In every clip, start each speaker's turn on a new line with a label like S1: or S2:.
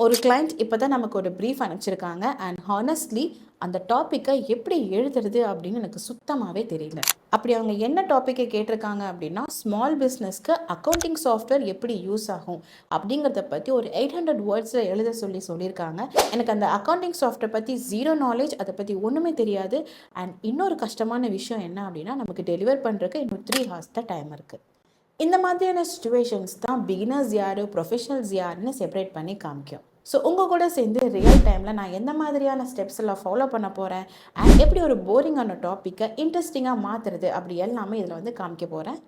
S1: ஒரு கிளைண்ட் இப்போ தான் நமக்கு ஒரு ப்ரீஃப் அனுப்பிச்சிருக்காங்க அண்ட் ஹானஸ்ட்லி அந்த டாப்பிக்கை எப்படி எழுதுறது அப்படின்னு எனக்கு சுத்தமாகவே தெரியல. அப்படி அவங்க என்ன டாப்பிக்கை கேட்டிருக்காங்க அப்படின்னா, ஸ்மால் பிஸ்னஸ்க்கு அக்கௌண்டிங் சாஃப்ட்வேர் எப்படி யூஸ் ஆகும் அப்படிங்கிறத பற்றி ஒரு 800 வேர்ட்ஸில் எழுத சொல்லியிருக்காங்க. எனக்கு அந்த அக்கௌண்டிங் சாஃப்ட்வேர் பற்றி ஜீரோ நாலேஜ், அதை பற்றி ஒன்றுமே தெரியாது. அண்ட் இன்னொரு கஷ்டமான விஷயம் என்ன அப்படின்னா, நமக்கு டெலிவர் பண்ணுறதுக்கு இன்னும் 3 hours தான் டைம் இருக்குது. இந்த மாதிரியான சுச்சுவேஷன்ஸ் தான் பிகினர்ஸ் யார், ப்ரொஃபஷனல்ஸ் யாருன்னு செப்பரேட் பண்ணி காமிக்கும். ஸோ உங்கள் கூட சேர்ந்து ரியல் டைமில் நான் எந்த மாதிரியான ஸ்டெப்ஸ் எல்லாம் ஃபாலோ பண்ண போகிறேன் அண்ட் எப்படி ஒரு போரிங்கான டாப்பிக்கை இன்ட்ரெஸ்டிங்காக மாற்றுறது அப்படி எல்லாமே இதில் வந்து காமிக்க போகிறேன்.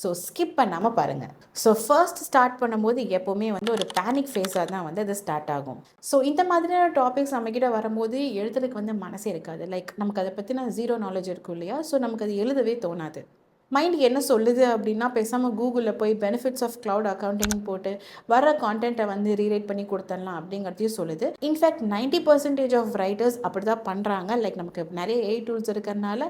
S1: ஸோ ஸ்கிப் பண்ணாமல் பாருங்கள். ஸோ ஃபர்ஸ்ட் ஸ்டார்ட் பண்ணும்போது எப்போவுமே வந்து ஒரு பேனிக் ஃபேஸாக தான் வந்து அது ஸ்டார்ட் ஆகும். ஸோ இந்த மாதிரியான டாபிக்ஸ் நம்மக்கிட்ட வரும்போது எழுதுறதுக்கு வந்து மனசே இருக்காது. லைக் நமக்கு அதை பற்றின ஜீரோ நாலேஜ் இருக்கும் இல்லையா? ஸோ நமக்கு அது எழுதவே தோணாது. மைண்ட் என்ன சொல்லுது அப்படின்னா, பேசாமல் கூகுளில் போய் பெனிஃபிட்ஸ் ஆஃப் க்ளவுட் அக்கௌண்டிங் போட்டு வர கான்டென்ட்டை வந்து ரீரைட் பண்ணி கொடுத்துடலாம் அப்படிங்கிறதையும் சொல்லுது. இன்ஃபேக்ட் 90% ஆஃப் ரைட்டர்ஸ் அப்படி தான் பண்ணுறாங்க. லைக் நமக்கு நிறைய ஏஐ டூல்ஸ் இருக்கிறதுனால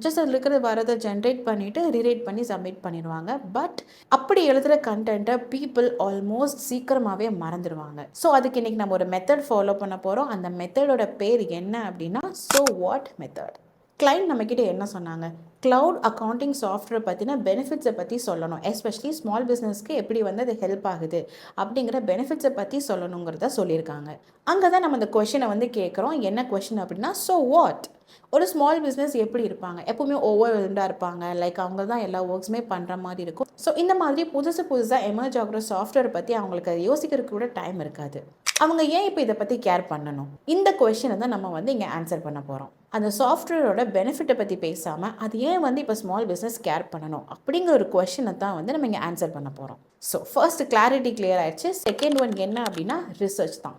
S1: ஜஸ்ட் அதில் இருக்கிறது வரதை ஜென்ரேட் பண்ணிவிட்டு ரீரைட் பண்ணி சப்மிட் பண்ணிடுவாங்க. பட் அப்படி எழுதுகிற கண்டென்ட்டை பீப்புள் ஆல்மோஸ்ட் சீக்கிரமாகவே மறந்துடுவாங்க. ஸோ அதுக்கு இன்றைக்கி நம்ம ஒரு மெத்தட் ஃபாலோ பண்ண போகிறோம். அந்த மெத்தடோட பேர் என்ன அப்படின்னா, ஸோ வாட் மெத்தட். கிளைண்ட் நம்மக்கிட்ட என்ன சொன்னாங்க, க்ளவுட் அக்கௌண்டிங் சாஃப்ட்வேர் பற்றின பெனிஃபிட்ஸை பற்றி சொல்லணும், எஸ்பெஷலி ஸ்மால் பிஸ்னஸ்க்கு எப்படி வந்து அது ஹெல்ப் ஆகுது அப்படிங்கிற பெனிஃபிட்ஸை பற்றி சொல்லணுங்கிறத சொல்லியிருக்காங்க. அங்கே தான் நம்ம இந்த கொஷினை வந்து கேட்குறோம். என்ன கொஷின் அப்படின்னா, ஸோ வாட். ஒரு ஸ்மால் பிஸ்னஸ் எப்படி இருப்பாங்க, எப்போவுமே ஓவர்வெல்ம்டாக இருப்பாங்க. லைக் அவங்க தான் எல்லா ஒர்க்ஸுமே பண்ணுற மாதிரி இருக்கும். ஸோ இந்த மாதிரி புதுசாக எமர்ஜ் ஆகிற சாஃப்ட்வேர் பற்றி அவங்களுக்கு அதை யோசிக்கிறதுக்கு கூட டைம் இருக்காது. அவங்க ஏன் இப்போ இதை பற்றி கேர் பண்ணணும்? இந்த கொஷினை தான் நம்ம வந்து இங்கே ஆன்சர் பண்ண போகிறோம். அந்த சாஃப்ட்வேரோட பெனிஃபிட்டை பற்றி பேசாமல் அது ஏன் வந்து இப்போ ஸ்மால் பிஸ்னஸ் கேர் பண்ணணும் அப்படிங்கிற ஒரு கொஷினை தான் வந்து நம்ம இங்கே ஆன்சர் பண்ண போகிறோம். ஸோ ஃபர்ஸ்ட் கிளாரிட்டி கிளியர் ஆயிடுச்சு. செகண்ட் ஒன் என்ன அப்படின்னா, ரிசர்ச் தான்.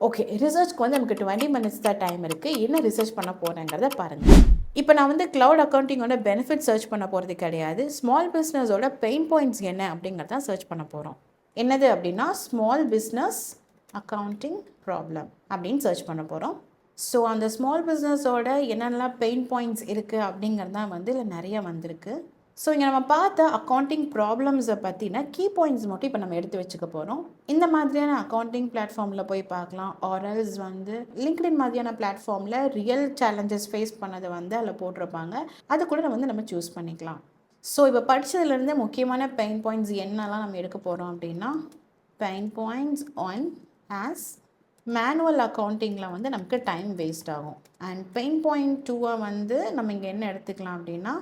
S1: ஓகே, ரிசர்ச்க்கு வந்து நமக்கு 20 minutes தான் டைம் இருக்குது. என்ன ரிசர்ச் பண்ண போகிறேங்கிறத பாருங்கள். இப்போ நான் வந்து க்ளவுட் அக்கௌண்டிங்கோட பெனிஃபிட் சர்ச் பண்ண போகிறது கிடையாது. ஸ்மால் பிஸ்னஸோட பெயின் பாயிண்ட்ஸ் என்ன அப்படிங்கிறத சர்ச் பண்ண போகிறோம். என்னது அப்படின்னா, ஸ்மால் பிஸ்னஸ் அக்கௌண்டிங் ப்ராப்ளம் அப்படின்னு சர்ச் பண்ண போகிறோம். ஸோ அந்த ஸ்மால் பிஸ்னஸோட என்னென்னலாம் பெயின் பாயிண்ட்ஸ் இருக்குது அப்படிங்கிறது தான் வந்து இதில் நிறைய வந்திருக்கு. ஸோ இங்கே நம்ம பார்த்த அக்கௌண்டிங் ப்ராப்ளம்ஸை பற்றின கீ பாயிண்ட்ஸ் மட்டும் இப்போ நம்ம எடுத்து வச்சுக்க போகிறோம். இந்த மாதிரியான அக்கௌண்டிங் பிளாட்ஃபார்மில் போய் பார்க்கலாம். ஆர்எல்ஸ் வந்து லிங்க்டின் மாதிரியான பிளாட்ஃபார்மில் ரியல் சேலஞ்சஸ் ஃபேஸ் பண்ணதை வந்து அதில் போட்டிருப்பாங்க. அது கூட நம்ம சூஸ் பண்ணிக்கலாம். ஸோ இப்போ படித்ததுலேருந்து முக்கியமான பெயின் பாயிண்ட்ஸ் என்னெல்லாம் நம்ம எடுக்க போகிறோம் அப்படின்னா, pain points on as manual அக்கௌண்டிங்கில் வந்து நமக்கு டைம் வேஸ்ட் ஆகும். அண்ட் பெயின் பாயிண்ட் 2 வந்து நம்ம இங்கே என்ன எடுத்துக்கலாம் அப்படின்னா,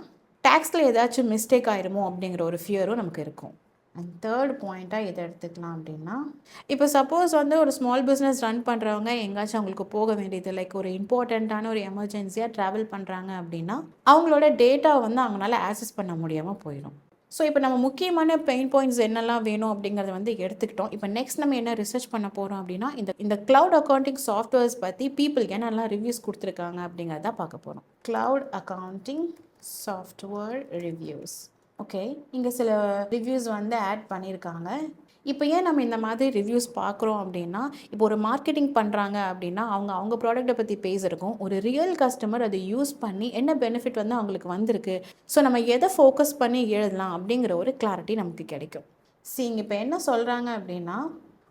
S1: டேக்ஸில் ஏதாச்சும் மிஸ்டேக் ஆயிருமோ அப்படிங்கிற ஒரு ஃபியரும் நமக்கு இருக்கும். அண்ட் தேர்ட் பாயிண்ட்டாக எதை எடுத்துக்கலாம் அப்படின்னா, இப்போ சப்போஸ் வந்து ஒரு ஸ்மால் பிஸ்னஸ் ரன் பண்ணுறவங்க எங்கேயாச்சும் அவங்களுக்கு போக வேண்டியது, லைக் ஒரு இம்பார்ட்டண்ட்டான ஒரு எமர்ஜென்சியாக ட்ராவல் பண்ணுறாங்க அப்படின்னா அவங்களோட டேட்டா வந்து அவங்களால ஆக்சஸ் பண்ண முடியாமல் போயிடும். ஸோ இப்போ நம்ம முக்கியமான பெயின் பாயிண்ட்ஸ் என்னெல்லாம் வேணும் அப்படிங்கிறத வந்து எடுத்துக்கிட்டோம். இப்போ நெக்ஸ்ட் நம்ம என்ன ரிசர்ச் பண்ண போகிறோம் அப்படின்னா, இந்த க்ளவுட் அக்கௌண்டிங் சாஃப்ட்வேர்ஸ் பற்றி பீப்புள் என்னெல்லாம் ரிவ்யூஸ் கொடுத்துருக்காங்க அப்படிங்கிறத பார்க்க போகிறோம். Cloud accounting software reviews. Okay, இங்கே சில ரிவ்யூஸ் வந்து ஆட் பண்ணியிருக்காங்க. இப்போ ஏன் நம்ம இந்த மாதிரி ரிவ்யூஸ் பார்க்குறோம் அப்படின்னா, இப்போ ஒரு மார்க்கெட்டிங் பண்ணுறாங்க அப்படின்னா அவங்க ப்ராடக்ட்டை பற்றி பேசுகிறக்கும் ஒரு ரியல் கஸ்டமர் அதை யூஸ் பண்ணி என்ன பெனிஃபிட் வந்து அவங்களுக்கு வந்திருக்கு, ஸோ நம்ம எதை ஃபோக்கஸ் பண்ணி எழுதலாம் அப்படிங்கிற ஒரு கிளாரிட்டி நமக்கு கிடைக்கும். இங்கே இப்போ என்ன சொல்கிறாங்க அப்படின்னா,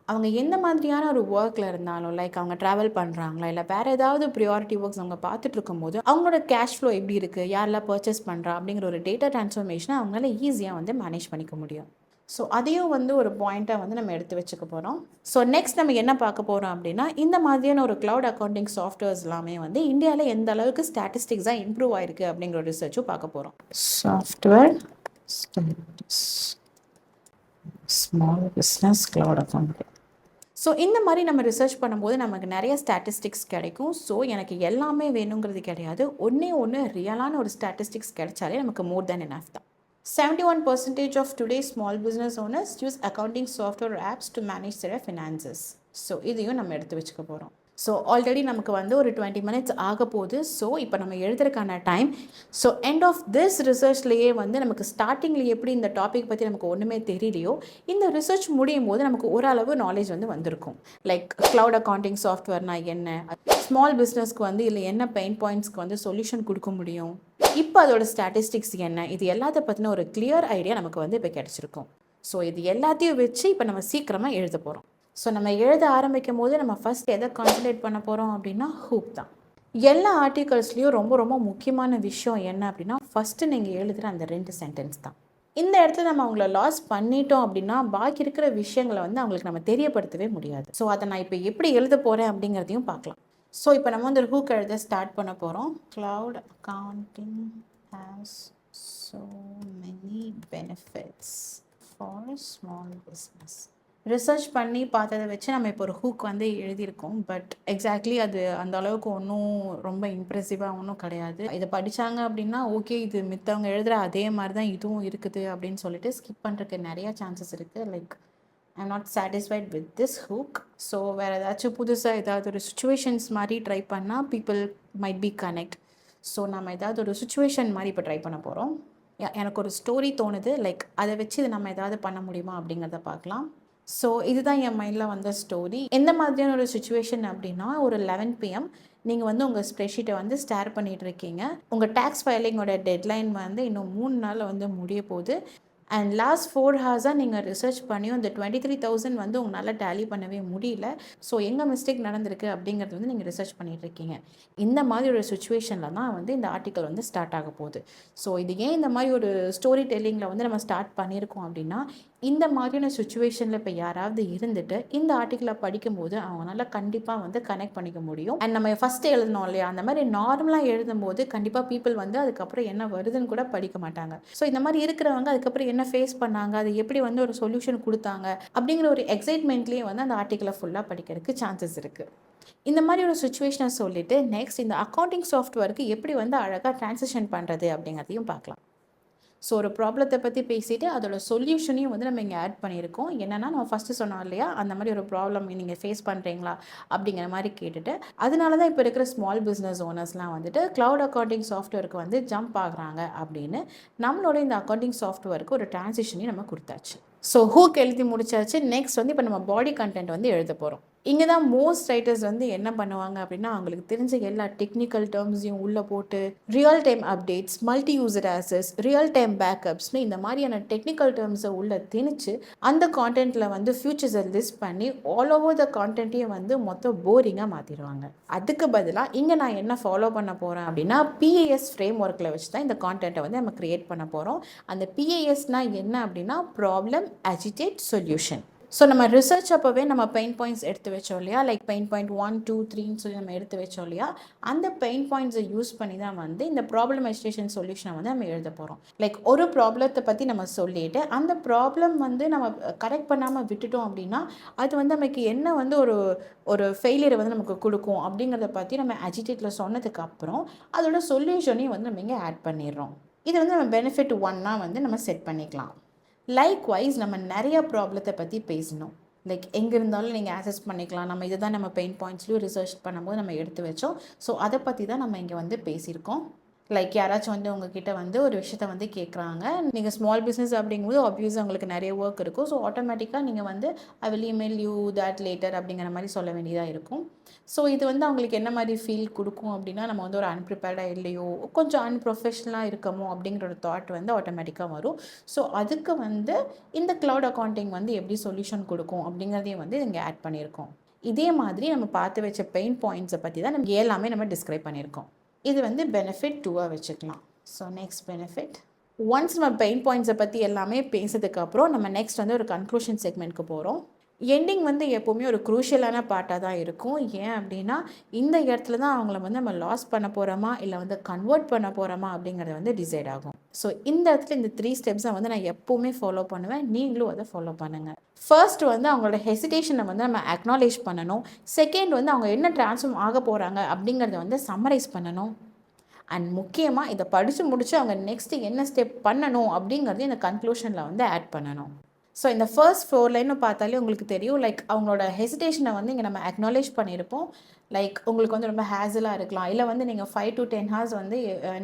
S1: அவங்க எந்த மாதிரியான ஒரு ஒர்க்கில் இருந்தாலும், லைக் அவங்க ட்ராவல் பண்ணுறாங்களா இல்லை வேறு ஏதாவது ப்ரியாரிட்டி ஒர்க்ஸ் அவங்க பார்த்துட்டு இருக்கும்போது அவங்களோட கேஷ் ஃப்ளோ எப்படி இருக்குது, யாரெல்லாம் பர்ச்சேஸ் பண்ணுறா அப்படிங்கிற ஒரு டேட்டா ட்ரான்ஸ்ஃபர்மேஷனை அவங்களால ஈஸியாக வந்து மேனேஜ் பண்ணிக்க முடியும். ஸோ அதையும் வந்து ஒரு பாயிண்ட்டாக வந்து நம்ம எடுத்து வச்சுக்க போகிறோம். ஸோ நெக்ஸ்ட் நம்ம என்ன பார்க்க போகிறோம் அப்படின்னா, இந்த மாதிரியான ஒரு க்ளவுட் அக்கௌண்டிங் சாஃப்ட்வேர்ஸ் எல்லாமே வந்து இந்தியாவில் எந்த அளவுக்கு ஸ்டாட்டிஸ்டிக்ஸாக இம்ப்ரூவ் ஆயிருக்கு அப்படிங்கிற ரிசர்ச்சும் பார்க்க போகிறோம். Software small business cloud accounting. So இந்த மாதிரி நம்ம ரிசர்ச் பண்ணும்போது நமக்கு நிறைய ஸ்டாட்டிஸ்டிக்ஸ் கிடைக்கும். ஸோ எனக்கு எல்லாமே வேணுங்கிறது கிடையாது, ஒன்று ரியலான ஒரு ஸ்டாட்டிஸ்டிக்ஸ் கிடைச்சாலே நமக்கு மோர் தேன் எனஃப் தான். 71% of today's small business owners use accounting software or apps to manage their finances. So இதையும் நம்ம எடுத்து வச்சுக்க போகிறோம். ஸோ ஆல்ரெடி நமக்கு வந்து ஒரு 20 minutes ஆக போகுது. ஸோ இப்போ நம்ம எழுதுறதுக்கான time. So end of this ரிசர்ச்லேயே வந்து நமக்கு ஸ்டார்டிங்கில் எப்படி இந்த டாபிக் பற்றி நமக்கு ஒன்றுமே தெரியலையோ, இந்த ரிசர்ச் முடியும் போது நமக்கு ஓரளவு நாலேஜ் வந்து வந்திருக்கும். லைக் க்ளவுட் அக்கௌண்டிங் சாஃப்ட்வேர்னால் என்ன, ஸ்மால் பிஸ்னஸ்க்கு வந்து இல்லை என்ன பெயின் பாயிண்ட்ஸ்க்கு வந்து சொல்யூஷன் கொடுக்க முடியும், இப்போ அதோட ஸ்டாட்டிஸ்டிக்ஸ் என்ன, இது எல்லாத்த பற்றின ஒரு கிளியர் ஐடியா நமக்கு வந்து இப்போ கிடச்சிருக்கும். ஸோ இது எல்லாத்தையும் வச்சு இப்போ நம்ம சீக்கிரமாக எழுத போகிறோம். ஸோ நம்ம எழுத ஆரம்பிக்கும் போது நம்ம ஃபஸ்ட் எதை கான்சன்ட்ரேட் பண்ண போகிறோம் அப்படின்னா ஹூக் தான். எல்லா ஆர்டிகல்ஸ்லேயும் ரொம்ப ரொம்ப முக்கியமான விஷயம் என்ன அப்படின்னா ஃபஸ்ட்டு நீங்கள் எழுதுகிற அந்த 2 சென்டென்ஸ் தான். இந்த இடத்துல நம்ம அவங்கள லாஸ் பண்ணிட்டோம் அப்படின்னா பாக்கி இருக்கிற விஷயங்களை வந்து அவங்களுக்கு நம்ம தெரியப்படுத்தவே முடியாது. ஸோ அதை நான் இப்போ எப்படி எழுத போகிறேன் அப்படிங்கிறதையும் பார்க்கலாம். ஸோ இப்போ நம்ம வந்து ஒரு ஹூக் எழுத ஸ்டார்ட் பண்ண போகிறோம். Cloud accounting has so many benefits for small business. Research பண்ணி பார்த்ததை வச்சு நம்ம இப்போ ஒரு ஹூக் வந்து எழுதியிருக்கோம். பட் எக்ஸாக்ட்லி அது அந்த அளவுக்கு ஒன்றும் ரொம்ப இம்ப்ரெசிவாக ஒன்றும் கிடையாது. இதை படித்தாங்க அப்படின்னா ஓகே இது மித்தவங்க எழுதுகிற அதே மாதிரி தான் இதுவும் இருக்குது அப்படின்னு சொல்லிட்டு ஸ்கிப் பண்ணுறதுக்கு நிறையா சான்சஸ் இருக்குது. Like I'm not satisfied with this hook. So வேறு ஏதாச்சும் புதுசாக ஏதாவது ஒரு சுச்சுவேஷன்ஸ் மாதிரி ட்ரை பண்ணால் people might be connect. So நம்ம ஏதாவது ஒரு சுச்சுவேஷன் மாதிரி இப்போ ட்ரை பண்ண போகிறோம். எனக்கு ஒரு ஸ்டோரி தோணுது, லைக் அதை வச்சு இதை நம்ம ஏதாவது பண்ண முடியுமா அப்படிங்கிறத பார்க்கலாம். ஸோ இதுதான் என் மைண்டில் வந்த ஸ்டோரி. எந்த மாதிரியான ஒரு சுச்சுவேஷன் அப்படின்னா, ஒரு 11 PM நீங்கள் வந்து உங்கள் ஸ்ப்ரெட்ஷீட்டை வந்து ஸ்டேர் பண்ணிகிட்டு இருக்கீங்க. உங்கள் டேக்ஸ் ஃபைலிங்கோட டெட்லைன் வந்து இன்னும் 3 நாளில் வந்து முடிய போகுது. அண்ட் லாஸ்ட் 4 ஹார்ஸாக நீங்கள் ரிசர்ச் பண்ணியும் இந்த 23,000 வந்து உங்களால் டேலி பண்ணவே முடியல. ஸோ எங்கே மிஸ்டேக் நடந்திருக்கு அப்படிங்கிறது வந்து நீங்கள் ரிசர்ச் பண்ணிகிட்ருக்கீங்க. இந்த மாதிரி ஒரு சுச்சுவேஷனில் தான் வந்து இந்த ஆர்டிக்கல் வந்து ஸ்டார்ட் ஆக போகுது. ஸோ இது ஏன் இந்த மாதிரி ஒரு ஸ்டோரி டெல்லிங்கில் வந்து நம்ம ஸ்டார்ட் பண்ணியிருக்கோம் அப்படின்னா, இந்த மாதிரியான சுச்சுவேஷனில் இப்போ யாராவது இருந்துட்டு இந்த ஆர்டிக்கலை படிக்கும்போது அவங்களால கண்டிப்பாக வந்து கனெக்ட் பண்ணிக்க முடியும். அண்ட் நம்ம ஃபஸ்ட்டு எழுதணும் இல்லையா, அந்த மாதிரி நார்மலாக எழுதும்போது கண்டிப்பாக பீப்புள் வந்து அதுக்கப்புறம் என்ன வருதுன்னு கூட படிக்க மாட்டாங்க. ஸோ இந்த மாதிரி இருக்கிறவங்க அதுக்கப்புறம் என்ன ஃபேஸ் பண்ணாங்க, அது எப்படி வந்து ஒரு சொல்யூஷன் கொடுத்தாங்க அப்படிங்கிற ஒரு எக்ஸைட்மெண்ட்லேயே வந்து அந்த ஆர்டிக்கலை ஃபுல்லாக படிக்கிறதுக்கு சான்சஸ் இருக்குது. இந்த மாதிரி ஒரு சுச்சுவேஷனை சொல்லிவிட்டு நெக்ஸ்ட் இந்த அக்கௌண்டிங் சாஃப்ட்வேருக்கு எப்படி வந்து அழகாக ட்ரான்சிஷன் பண்ணுறது அப்படிங்கிறதையும் பார்க்கலாம். ஸோ ஒரு ப்ராப்ளத்தை பற்றி பேசிவிட்டு அதோட சொல்யூஷனையும் வந்து நம்ம இங்கே ஆட் பண்ணியிருக்கோம். என்னென்னா நம்ம ஃபஸ்ட்டு சொன்னோம் இல்லையா, அந்த மாதிரி ஒரு ப்ராப்ளம் நீங்கள் ஃபேஸ் பண்ணுறீங்களா அப்படிங்கிற மாதிரி கேட்டுட்டு, அதனால தான் இப்போ இருக்கிற ஸ்மால் பிஸ்னஸ் ஓனர்ஸ்லாம் வந்துட்டு க்ளவுட் அக்கௌண்டிங் சாஃப்ட்வேருக்கு வந்து ஜம்ப் ஆகுறாங்க அப்படின்னு நம்மளோட இந்த அக்கௌண்டிங் சாஃப்ட்வேருக்கு ஒரு ட்ரான்சிஷனையும் நம்ம கொடுத்தாச்சு. ஸோ ஹூக் எழுதி முடிச்சாச்சு. நெக்ஸ்ட் வந்து இப்போ நம்ம பாடி கண்டென்ட் வந்து எழுத போகிறோம். இங்கே தான் மோஸ்ட் ரைட்டர்ஸ் வந்து என்ன பண்ணுவாங்க அப்படின்னா, அவங்களுக்கு தெரிஞ்ச எல்லா டெக்னிக்கல் டேர்ம்ஸையும் உள்ளே போட்டு real time updates, multi user access, real time பேக்கப்ஸ்னு இந்த மாதிரியான டெக்னிக்கல் டேர்ம்ஸை உள்ளே திணிச்சு அந்த கான்டென்ட்டில் வந்து ஃபியூச்சர்ஸை லிஸ்ட் பண்ணி ஆல் ஓவர் த கான்டென்ட்டையும் வந்து மொத்தம் போரிங்காக மாற்றிடுவாங்க. அதுக்கு பதிலாக இங்கே நான் என்ன ஃபாலோ பண்ண போகிறேன் அப்படின்னா, PAS ஃப்ரேம் ஒர்க்கில் வச்சு தான் இந்த கான்டென்ட்டை வந்து நம்ம க்ரியேட் பண்ண போகிறோம். அந்த PASனால் என்ன அப்படின்னா ப்ராப்ளம், அஜிடேட், சொல்யூஷன். ஸோ நம்ம ரிசர்ச் அப்போவே நம்ம பெயின் பாயிண்ட்ஸ் எடுத்து வச்சோம் இல்லையா, லைக் பெயின் பாயிண்ட் 1, 2, 3ன்னு சொல்லி நம்ம எடுத்து வச்சோம் இல்லையா, அந்த பெயின் பாயிண்ட்ஸை யூஸ் பண்ணி தான் வந்து இந்த ப்ராப்ளமைசேஷன் சொல்யூஷனை வந்து நம்ம எழுத போகிறோம். லைக் ஒரு ப்ராப்ளத்தை பற்றி நம்ம சொல்லிட்டு அந்த ப்ராப்ளம் வந்து நம்ம கரெக்ட் பண்ணாமல் விட்டுட்டோம் அப்படின்னா அது வந்து நமக்கு என்ன வந்து ஒரு ஃபெயிலியரை வந்து நமக்கு கொடுக்கும் அப்படிங்கிறத பற்றி நம்ம அஜிடேட்டில் சொன்னதுக்கு அப்புறம் அதோட சொல்யூஷனையும் வந்து நம்ம இங்கே ஆட் பண்ணிடுறோம். இது வந்து நம்ம பெனிஃபிட் 1 வந்து நம்ம செட் பண்ணிக்கலாம். லைக்வைஸ் நம்ம நிறைய ப்ராப்ளத்தை பற்றி பேசணும். லைக் எங்கே இருந்தாலும் நீங்கள் ஆக்சஸ் பண்ணிக்கலாம். நம்ம இதை தான் நம்ம பெயின் பாயிண்ட்ஸ்லையும் ரிசர்ச் பண்ணும்போது நம்ம எடுத்து வச்சோம். ஸோ அதை பற்றி தான் நம்ம இங்கே வந்து பேசியிருக்கோம். லைக் யாராச்சும் வந்து உங்ககிட்ட வந்து ஒரு விஷயத்த வந்து கேட்குறாங்க. நீங்கள் ஸ்மால் பிஸ்னஸ் அப்படிங்கும்போது ஆப்வியஸாக உங்களுக்கு நிறைய ஒர்க் இருக்கும். ஸோ ஆட்டோமேட்டிக்காக நீங்கள் வந்து I will email you that later அப்படிங்கிற மாதிரி சொல்ல வேண்டியதாக இருக்கும். ஸோ இது வந்து அவங்களுக்கு என்ன மாதிரி ஃபீல் கொடுக்கும் அப்படின்னா, நம்ம வந்து ஒரு அன்ப்ரிப்பேர்டாக இல்லையோ, கொஞ்சம் அன்ப்ரொஃபஷ்னலாக இருக்கமோ அப்படிங்கிற ஒரு தாட் வந்து ஆட்டோமேட்டிக்காக வரும். ஸோ அதுக்கு வந்து இந்த க்ளவுட் அக்கௌண்டிங் வந்து எப்படி சொல்யூஷன் கொடுக்கும் அப்படிங்கிறதையும் வந்து இங்கே ஆட் பண்ணியிருக்கோம். இதே மாதிரி நம்ம பார்த்து வச்ச பெயின் பாயிண்ட்ஸை பற்றி தான் நம்ம எல்லாமே நம்ம டிஸ்கிரைப் பண்ணியிருக்கோம். இது வந்து பெனிஃபிட் 2 வச்சுக்கலாம். ஸோ நெக்ஸ்ட் பெனிஃபிட், ஒன்ஸ் நம்ம பெயின் பாயிண்ட்ஸை பற்றி எல்லாமே பேசுறதுக்கப்புறம் நம்ம நெக்ஸ்ட் வந்து ஒரு கன்க்ளூஷன் செக்மெண்ட்க்கு போகிறோம். எண்டிங் வந்து எப்போவுமே ஒரு க்ரூஷியலான பார்ட்டாக தான் இருக்கும். ஏன் அப்படின்னா இந்த இடத்துல தான் அவங்கள வந்து நம்ம லாஸ் பண்ண போகிறோமா இல்லை வந்து கன்வெர்ட் பண்ண போகிறோமா அப்படிங்கிறது வந்து டிசைட் ஆகும். ஸோ இந்த இடத்துல இந்த 3 ஸ்டெப்ஸை வந்து நான் எப்போவுமே ஃபாலோ பண்ணுவேன். நீங்களும் அதை ஃபாலோ பண்ணுங்கள். ஃபர்ஸ்ட் வந்து அவங்களோட ஹெசிடேஷனை வந்து நம்ம அக்னாலேஜ் பண்ணணும். செகண்ட் வந்து அவங்க என்ன ட்ரான்ஸ்ஃபார்ம் ஆக போகிறாங்க அப்படிங்கிறத வந்து சம்மரைஸ் பண்ணணும். அண்ட் முக்கியமாக இதை படித்து முடித்து அவங்க நெக்ஸ்ட்டு என்ன ஸ்டெப் பண்ணணும் அப்படிங்கிறது இந்த கன்க்ளூஷனில் வந்து ஆட் பண்ணணும். ஸோ இந்த ஃபர்ஸ்ட் 4 லைன்னு பார்த்தாலே உங்களுக்கு தெரியும். லைக் அவங்களோட ஹெசிடேஷனை வந்து இங்கே நம்ம அக்னாலேஜ் பண்ணியிருப்போம். லைக் உங்களுக்கு வந்து ரொம்ப ஹேசலாக இருக்கலாம், இல்லை வந்து நீங்கள் 5 to 10 ஹார்ஸ் வந்து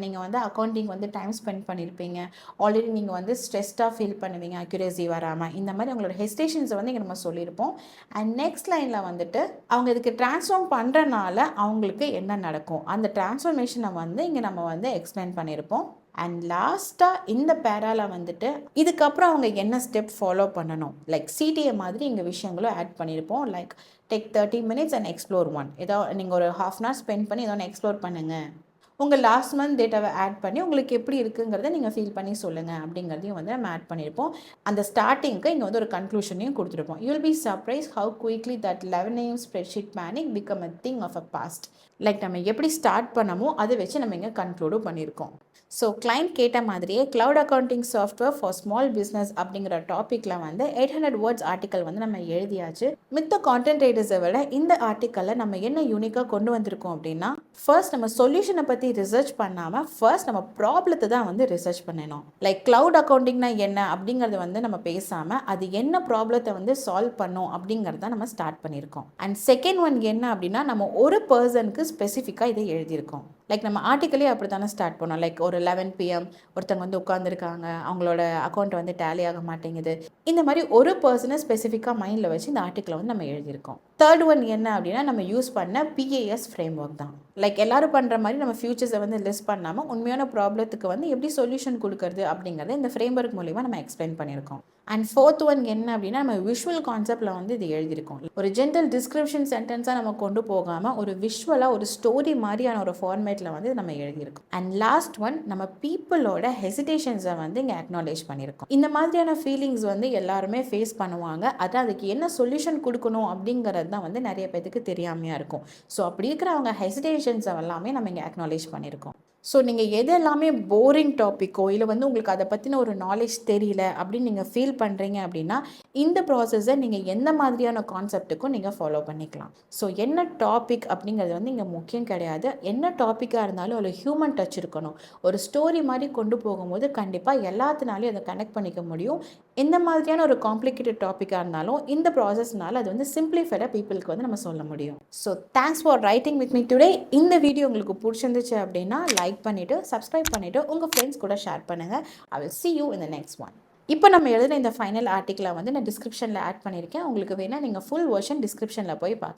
S1: நீங்கள் வந்து அக்கௌண்டிங் வந்து டைம் ஸ்பெண்ட் பண்ணியிருப்பீங்க. ஆல்ரெடி நீங்கள் வந்து ஸ்ட்ரெஸ்டாக ஃபீல் பண்ணுவீங்க அக்யூரேசி வராமல். இந்த மாதிரி அவங்களோட ஹெசிடேஷன்ஸை வந்து இங்கே நம்ம சொல்லியிருப்போம். அண்ட் நெக்ஸ்ட் லைனில் வந்துட்டு அவங்க இதுக்கு ட்ரான்ஸ்ஃபார்ம் பண்ணுறனால அவங்களுக்கு என்ன நடக்கும், அந்த ட்ரான்ஸ்ஃபர்மேஷனை வந்து இங்கே நம்ம வந்து எக்ஸ்பிளைன் பண்ணியிருப்போம். அண்ட் லாஸ்ட்டாக இந்த பேரால வந்துட்டு இதுக்கப்புறம் அவங்க என்ன ஸ்டெப் ஃபாலோ பண்ணணும், லைக் சிடிஏ மாதிரி இங்கே விஷயங்களும் ஆட் பண்ணியிருப்போம். Like take 30 minutes and explore one. ஏதோ நீங்கள் ஒரு ½ hour ஸ்பெண்ட் பண்ணி ஏதோ ஒன்று எக்ஸ்ப்ளோர் பண்ணுங்கள். உங்கள் லாஸ்ட் மந்த் டேட்டாவை ஆட் பண்ணி உங்களுக்கு எப்படி இருக்குங்கிறத நீங்கள் ஃபீல் பண்ணி சொல்லுங்கள் அப்படிங்கிறதையும் வந்து நம்ம ஆட் பண்ணியிருப்போம். அந்த ஸ்டார்டிங்க்கு இங்கே வந்து ஒரு கன்க்ளூஷனையும் கொடுத்துருப்போம். You will be surprise how quickly that 11 AM spreadsheet panic become a thing of a past. Like நம்ம எப்படி ஸ்டார்ட் பண்ணமோ அதை வச்சு நம்ம இங்கே கன்க்ளூடும் பண்ணியிருக்கோம். ஸோ கிளைண்ட் கேட்ட மாதிரியே cloud accounting software for small business அப்படிங்கிற டாப்பிக்கில் வந்து 800 words ஆர்டிக்கல் வந்து நம்ம எழுதியாச்சு. மித்த கான்டென்ட் ரைட்டர்ஸை விட இந்த ஆர்டிக்கலில் நம்ம என்ன யூனிக்காக கொண்டு வந்திருக்கோம் அப்படின்னா, ஃபர்ஸ்ட் நம்ம சொல்யூஷனை பற்றி ரிசர்ச் பண்ணாமல் ஃபர்ஸ்ட் நம்ம ப்ராப்ளத்தை தான் வந்து ரிசர்ச் பண்ணணும். லைக் க்ளவுட் அக்கௌண்டிங்னா என்ன அப்படிங்கிறது வந்து நம்ம பேசாமல் அது என்ன ப்ராப்ளத்தை வந்து சால்வ் பண்ணும் அப்படிங்கிறத நம்ம ஸ்டார்ட் பண்ணியிருக்கோம். அண்ட் செகண்ட் ஒன் என்ன அப்படின்னா, நம்ம ஒரு பர்சனுக்கு ஸ்பெசிஃபிக்காக இதை எழுதியிருக்கோம். லைக் நம்ம ஆர்டிக்கலே அப்படி தானே ஸ்டார்ட் பண்ணோம். லைக் ஒரு 11 PM ஒருத்தங்க வந்து உட்காந்துருக்காங்க, அவங்களோட அக்கௌண்ட் வந்து டேலி ஆக மாட்டேங்குது. இந்த மாதிரி ஒரு பர்சனை ஸ்பெசிஃபிக்காக மைண்டில் வச்சு இந்த ஆர்டிக்கலை வந்து நம்ம எழுதியிருக்கோம். தேர்ட் ஒன் என்ன அப்படின்னா, நம்ம யூஸ் பண்ண PAS ஃப்ரேம் ஒர்க் தான். லைக் எல்லாரும் பண்ணுற மாதிரி நம்ம ஃபியூச்சர்ஸை வந்து லிஸ்ட் பண்ணாமல் உண்மையான ப்ராப்ளத்துக்கு வந்து எப்படி சொல்யூஷன் கொடுக்கறது அப்படிங்கிறத இந்த ஃப்ரேம் ஒர்க் மூலிமா நம்ம எக்ஸ்பிளைன் பண்ணியிருக்கோம். அண்ட் ஃபோர்த் ஒன் என்ன அப்படின்னா, நம்ம விஷுவல் கான்செப்டில் வந்து இது எழுதியிருக்கோம். ஒரு ஜென்ரல் டிஸ்கிரிப்ஷன் சென்டென்ஸாக நம்ம கொண்டு போகாமல் ஒரு விஷுவலாக ஒரு ஸ்டோரி மாதிரியான ஒரு ஃபார்மேட்டில் வந்து நம்ம எழுதியிருக்கோம். அண்ட் லாஸ்ட் ஒன் நம்ம பீப்புளோட ஹெசிடேஷன்ஸை வந்து இங்கே அக்னாலேஜ் பண்ணியிருக்கோம். இந்த மாதிரியான ஃபீலிங்ஸ் வந்து எல்லாருமே ஃபேஸ் பண்ணுவாங்க. அது அதுக்கு என்ன சொல்யூஷன் கொடுக்கணும் அப்படிங்கிறது தான் வந்து நிறைய பேருக்கு தெரியாமையாக இருக்கும். ஸோ அப்படி இருக்கிற அவங்க ஹெசிடேஷன்ஸை எல்லாமே நம்ம இங்கே அக்னாலேஜ் பண்ணியிருக்கோம். ஸோ நீங்கள் எது எல்லாமே போரிங் டாப்பிக்கோ இல்லை வந்து உங்களுக்கு அதை பற்றின ஒரு நாலேஜ் தெரியல அப்படின்னு நீங்கள் ஃபீல் பண்ணுறீங்க அப்படின்னா, இந்த ப்ராசஸை நீங்கள் எந்த மாதிரியான கான்செப்ட்டுக்கும் நீங்கள் ஃபாலோ பண்ணிக்கலாம். ஸோ என்ன டாபிக் அப்படிங்கிறது வந்து இங்கே முக்கியம் கிடையாது. என்ன டாப்பிக்காக இருந்தாலும் ஒரு ஹியூமன் டச் இருக்கணும். ஒரு ஸ்டோரி மாதிரி கொண்டு போகும்போது கண்டிப்பாக எல்லாத்தினாலையும் அதை கனெக்ட் பண்ணிக்க முடியும். எந்த மாதிரியான ஒரு காம்ப்ளிகேட்டட் டாப்பிக்காக இருந்தாலும் இந்த ப்ராசஸ்னால அது வந்து சிம்பிளிஃபைடாக பீப்புளுக்கு வந்து நம்ம சொல்ல முடியும். So thanks for writing with me today. இந்த வீடியோ உங்களுக்கு பிடிச்சிருந்துச்சு அப்படின்னா லைக் பண்ணிவிட்டு சப்ஸ்கிரைப் பண்ணிவிட்டு உங்கள் ஃப்ரெண்ட்ஸ் கூட ஷேர் பண்ணுங்கள். I will see you in the next one. இப்போ நம்ம எழுதின இந்த ஃபைனல் ஆர்டிக்கலை வந்து நான் டிஸ்கிரிப்ஷனில் ஆட் பண்ணியிருக்கேன். உங்களுக்கு வேணால் நீங்கள் ஃபுல் வெர்ஷன் டிஸ்கிரிப்ஷனில் போய் பார்க்கலாம்.